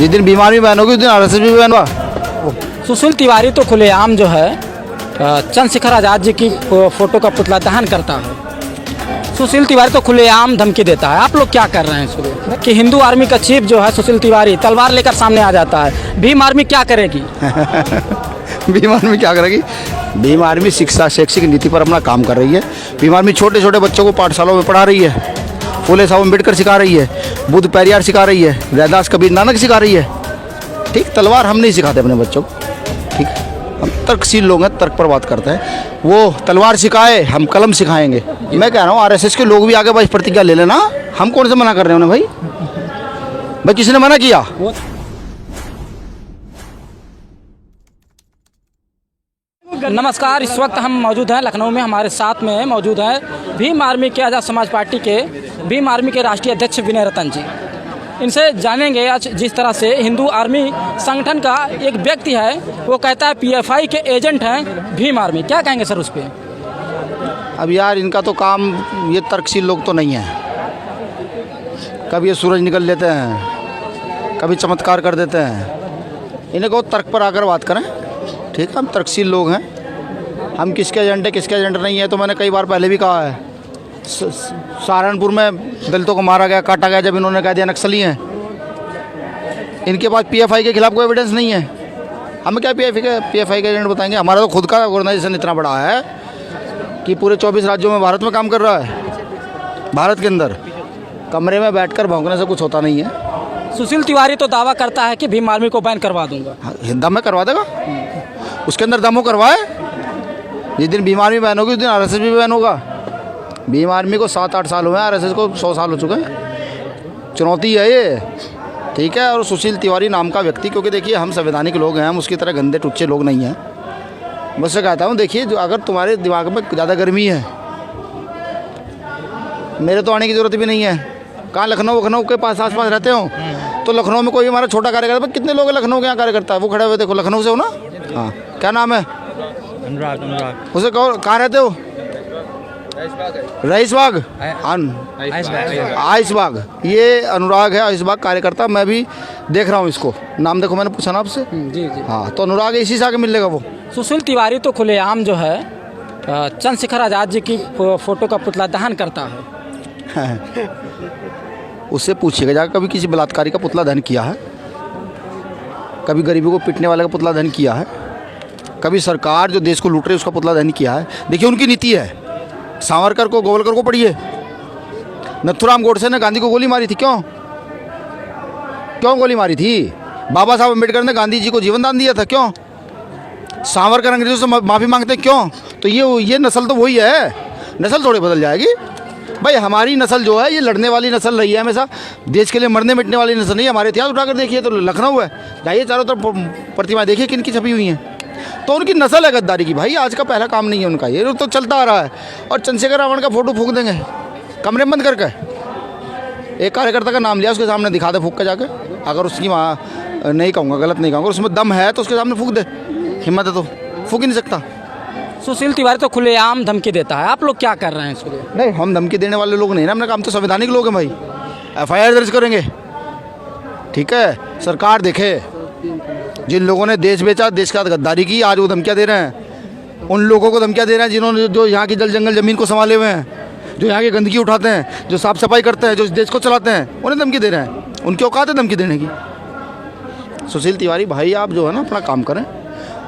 जिस दिन बीमारी बैन होगी उस दिन आरएसएस भी बैन हुआ। सुशील तिवारी तो खुलेआम जो है चंद्रशेखर आज़ाद जी की फोटो का पुतला दहन करता है। सुशील तिवारी तो खुलेआम धमकी देता है। आप लोग क्या कर रहे हैं इसको कि हिंदू आर्मी का चीफ जो है सुशील तिवारी तलवार लेकर सामने आ जाता है। भीम आर्मी क्या करेगी? भीम आर्मी क्या करेगी? भीम आर्मी शिक्षा शैक्षिक नीति पर अपना काम कर रही है। भीम आर्मी छोटे छोटे बच्चों को पाठशालाओं में पढ़ा रही है। फुले साहब अम्बेडकर सिखा रही है, बुद्ध पेरियार सिखा रही है, रैदास कबीर नानक सिखा रही है। ठीक, तलवार हम नहीं सिखाते अपने बच्चों को। ठीक, हम तर्कशील लोग हैं, तर्क पर बात करते हैं। वो तलवार सिखाए, हम कलम सिखाएंगे। मैं कह रहा हूँ आरएसएस के लोग भी आगे भाई प्रतिज्ञा ले लेना। हम कौन से मना कर रहे हैं उन्हें भाई किसी ने मना किया? नमस्कार, इस वक्त हम मौजूद हैं लखनऊ में। हमारे साथ में मौजूद हैं भीम आर्मी के आज़ाद समाज पार्टी के भीम आर्मी के राष्ट्रीय अध्यक्ष विनय रतन जी। इनसे जानेंगे आज जिस तरह से हिंदू आर्मी संगठन का एक व्यक्ति है वो कहता है पीएफआई के एजेंट हैं भीम आर्मी, क्या कहेंगे सर उस पर? अब यार इनका तो काम, ये तर्कशील लोग तो नहीं है। कभी ये सूरज निकल लेते हैं, कभी चमत्कार कर देते हैं। इन्हें को तर्क पर आकर बात करें। ठीक है, हम तर्कशील लोग हैं। हम किसके एजेंट है किसके एजेंट नहीं है तो मैंने कई बार पहले भी कहा है। सहारनपुर में दलितों को मारा गया, काटा गया जब इन्होंने कह दिया नक्सली हैं। इनके पास पीएफआई के खिलाफ कोई एविडेंस नहीं है। हम क्या पीएफआई के एजेंट बताएंगे? हमारा तो खुद का ऑर्गेनाइजेशन इतना बड़ा है कि पूरे 24 राज्यों में भारत में काम कर रहा है। भारत के अंदर कमरे में बैठकर भौंकने से कुछ होता नहीं है। सुशील तिवारी तो दावा करता है कि भीम आर्मी को बैन करवा दूंगा। दम में करवा देगा, उसके अंदर दम हो करवाए। जिस दिन भीम आर्मी बैन होगी उस दिन आरएसएस भी बैन होगा। भीम आर्मी को 7-8 साल हुए हैं, आरएसएस को 100 साल हो चुके हैं। चुनौती है ये। ठीक है, और सुशील तिवारी नाम का व्यक्ति, क्योंकि देखिए हम संवैधानिक लोग हैं, हम उसकी तरह गंदे टुच्चे लोग नहीं हैं। मुझसे कहता हूँ देखिए, जो अगर तुम्हारे दिमाग में ज़्यादा गर्मी है, मेरे तो आने की ज़रूरत भी नहीं है। कहाँ लखनऊ के पास आस-पास रहते हो तो लखनऊ में कोई हमारा छोटा कार्यकर्ता, कितने लोग हैं लखनऊ के यहाँ कार्यकर्ता है, वो खड़े हुए देखो, लखनऊ से हो ना? हाँ, क्या नाम है? अनुराग। उसे कहो कहाँ रहते हो? रईसबाग, आइसबाग। ये अनुराग है, आइसबाग कार्यकर्ता। मैं भी देख रहा हूँ इसको, नाम देखो, मैंने पूछा ना आपसे। जी जी। हाँ, तो अनुराग इसी से आके मिल लेगा वो। सुशील तिवारी तो खुलेआम जो है चंद्रशेखर आज़ाद जी की फोटो का पुतला दहन करता है। उससे पूछिएगा जाकर कभी किसी बलात्कारी का पुतला दहन किया है? कभी गरीबों को पीटने वाले का पुतला दहन किया है? कभी सरकार जो देश को लूट रही है उसका पुतला दहन किया है? देखिए उनकी नीति है। सावरकर को, गोवलकर को पढ़िए। नथुराम गोडसे ने गांधी को गोली मारी थी, क्यों गोली मारी थी? बाबा साहब अम्बेडकर ने गांधी जी को जीवन दान दिया था, क्यों? सावरकर अंग्रेजों से माफ़ी मांगते, क्यों? तो ये नस्ल तो वही है। नस्ल थोड़ी बदल जाएगी भाई। हमारी नस्ल जो है ये लड़ने वाली नस्ल रही है हमेशा। देश के लिए मरने मिटने वाली नस्ल नहीं है। हमारे इतिहास उठाकर देखिए तो लखनऊ है, जाइए चारों तरफ प्रतिमाएं देखिए किन की छपी हुई हैं। तो उनकी नस्ल है गद्दारी की भाई। आज का पहला काम नहीं है उनका, ये तो चलता आ रहा है। और चंद्रशेखर रावण का फोटो फूंक देंगे कमरे में बंद करके। एक कार्यकर्ता का नाम लिया, उसके सामने दिखा दे फूंक के जाकर। अगर उसकी नहीं कहूँगा, गलत नहीं कहूँगा, उसमें दम है तो उसके सामने फूंक दे। हिम्मत है तो फूंक ही नहीं सकता। सुशील तिवारी तो खुलेआम धमकी देता है। आप लोग क्या कर रहे हैं इसको? नहीं, हम धमकी देने वाले लोग नहीं ना। हमने काम तो संवैधानिक लोग हैं भाई। एफआईआर दर्ज करेंगे। ठीक है, सरकार देखे जिन लोगों ने देश बेचा, देश के साथ गद्दारी की, आज वो धमकियाँ दे रहे हैं। उन लोगों को धमकियाँ दे रहे हैं जिन्होंने, जो यहाँ की जल जंगल ज़मीन को संभाले हुए हैं, जो यहाँ की गंदगी उठाते हैं, जो साफ़ सफाई करते हैं, जो देश को चलाते हैं, उन्हें धमकी दे रहे हैं। उनकी औकात है धमकी देने की। सुशील तिवारी भाई, आप जो है ना अपना काम करें।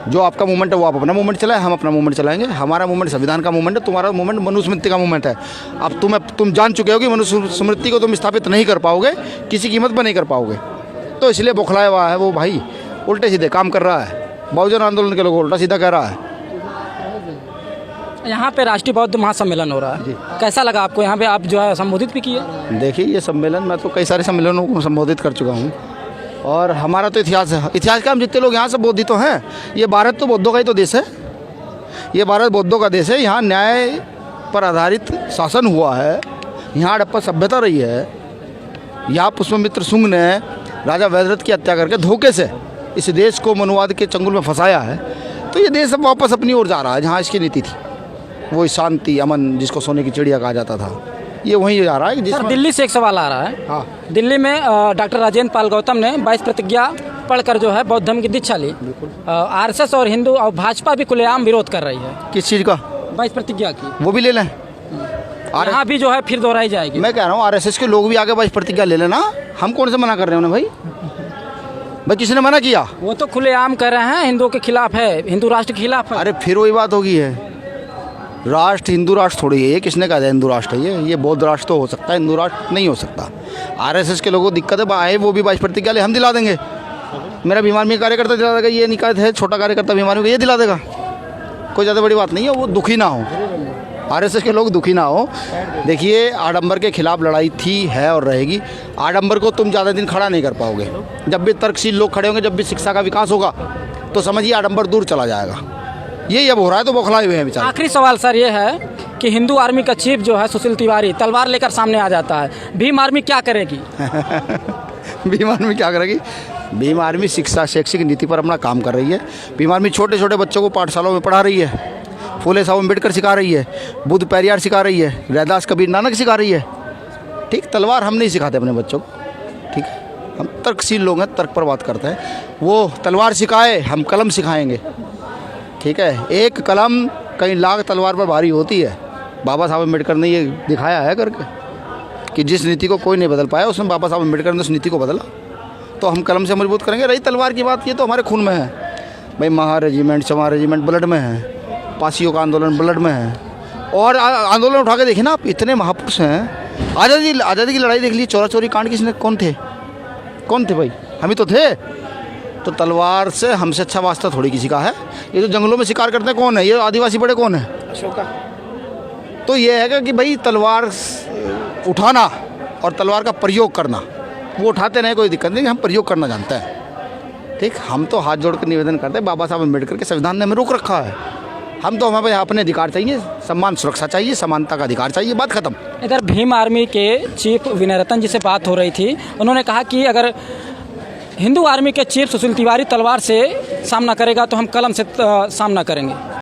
जो आपका मूवमेंट है वो आप अपना मूवमेंट चलाएं, हम अपना मूवमेंट चलाएंगे। हमारा मूवमेंट संविधान का मूवमेंट है, तुम्हारा मूवमेंट मनुस्मृति का मूवमेंट है। अब तुम जान चुके हो कि मनुस्मृति को तुम स्थापित नहीं कर पाओगे, किसी कीमत पर नहीं कर पाओगे। तो इसलिए बौखलाया हुआ है वो भाई, उल्टे सीधे काम कर रहा है। बहुजन आंदोलन के लोग उल्टा सीधा कह रहा है। यहाँ पे राष्ट्रीय बौद्ध महासम्मेलन हो रहा है, कैसा लगा आपको? यहाँ पे आप जो है संबोधित भी किए। देखिए ये सम्मेलन, मैं तो कई सारे सम्मेलनों को संबोधित कर चुका हूँ। और हमारा तो इतिहास है। इतिहास का हम जितने लोग यहाँ से बौद्धित तो हैं। ये भारत तो बौद्धों का ही तो देश है। ये भारत बौद्धों का देश है। यहाँ न्याय पर आधारित शासन हुआ है। यहाँ हड़प्पा सभ्यता रही है। यहाँ पुष्पमित्र शुंग ने राजा वैदरथ की हत्या करके धोखे से इस देश को मनुवाद के चंगुल में फंसाया है। तो ये देश अब वापस अपनी ओर जा रहा है, जहाँ इसकी नीति थी वो शांति, अमन, जिसको सोने की चिड़िया कहा जाता था, ये वहीं जा रहा है सर जिसमें दिल्ली से एक सवाल आ रहा है। हाँ दिल्ली में डॉक्टर राजेंद्र पाल गौतम ने 22 प्रतिज्ञा पढ़कर जो है बौद्ध धर्म की दीक्षा ली। आरएसएस और हिंदू और भाजपा भी खुलेआम विरोध कर रही है किस चीज़ का 22 प्रतिज्ञा की। वो भी ले लें। यहाँ भी जो है फिर दोहराई जाएगी। मैं कह रहा हूँ आरएसएस के लोग भी आगे 22 प्रतिज्ञा ले लेना। हम कौन से मना कर रहे हैं उन्हें भाई किसी ने मना किया? वो तो खुलेआम कर रहे हैं हिंदुओं के खिलाफ है, हिंदू राष्ट्र के खिलाफ है। अरे फिर वही बात होगी है, राष्ट्र हिंदू राष्ट्र थोड़ी है ये। किसने कहा था हिंदू राष्ट्र है ये बौद्ध राष्ट्र तो हो सकता है, हिंदू राष्ट्र नहीं हो सकता। आरएसएस के लोगों को दिक्कत है आए वो भी 22 प्रतिज्ञा ले, हम दिला देंगे। मेरा भीम आर्मी कार्यकर्ता दिला देगा, ये निकाय है छोटा कार्यकर्ता भीम आर्मी का, ये दिला देगा। कोई ज़्यादा बड़ी बात नहीं है, वो दुखी ना हो, आरएसएस के लोग दुखी ना हो। देखिए आडंबर के खिलाफ लड़ाई थी, है और रहेगी। आडंबर को तुम ज़्यादा दिन खड़ा नहीं कर पाओगे। जब भी तर्कशील लोग खड़े होंगे, जब भी शिक्षा का विकास होगा तो समझिए आडंबर दूर चला जाएगा। यही अब हो रहा है तो बौखलाए हुए हैं बेचारे। आखिरी सवाल सर ये है कि हिंदू आर्मी का चीफ जो है सुशील तिवारी तलवार लेकर सामने आ जाता है, भीम आर्मी क्या करेगी? भीम आर्मी क्या करेगी? भीम आर्मी शिक्षा शैक्षिक नीति पर अपना काम कर रही है। भीम आर्मी छोटे छोटे बच्चों को पाठशालाओं में पढ़ा रही है, फूले साहब अम्बेडकर सिखा रही है, बुद्ध पेरियार सिखा रही है, रैदास कबीर नानक सिखा रही है। ठीक, तलवार हम नहीं सिखाते अपने बच्चों को। ठीक है, हम तर्कशील लोग हैं, तर्क पर बात करते हैं। वो तलवार सिखाए, हम कलम सिखाएंगे। ठीक है, एक कलम कई लाख तलवार पर भारी होती है। बाबा साहब अम्बेडकर ने ये दिखाया है करके कि जिस नीति को कोई नहीं बदल पाया, उसमें बाबा साहब अम्बेडकर ने उस नीति को बदला। तो हम कलम से मजबूत करेंगे। रही तलवार की बात, ये तो हमारे खून में है भाई। महा रेजिमेंट, चौहान रेजिमेंट ब्लड में है, पासियों का आंदोलन ब्लड में है। और आंदोलन उठा के देखिए ना आप, इतने महापुरुष हैं। आज़ादी की लड़ाई देख लीजिए, चोरा चोरी कांड किसने, कौन थे भाई? हम ही तो थे। तो तलवार से हमसे अच्छा वास्ता थोड़ी किसी का है। ये जो जंगलों में शिकार करते हैं कौन है? ये आदिवासी बड़े कौन है? तो ये है कि भाई तलवार उठाना और तलवार का प्रयोग करना, वो उठाते नहीं कोई दिक्कत नहीं, हम प्रयोग करना जानते हैं। ठीक, हम तो हाथ जोड़ कर निवेदन करते हैं, बाबा साहब अम्बेडकर के संविधान ने हमें रोक रखा है। हम तो हमें अपने अधिकार चाहिए, सम्मान सुरक्षा चाहिए, समानता का अधिकार चाहिए, बात खत्म। इधर भीम आर्मी के चीफ विनय रतन जी से बात हो रही थी। उन्होंने कहा कि अगर हिंदू आर्मी के चीफ सुशील तिवारी तलवार से सामना करेगा तो हम कलम से सामना करेंगे।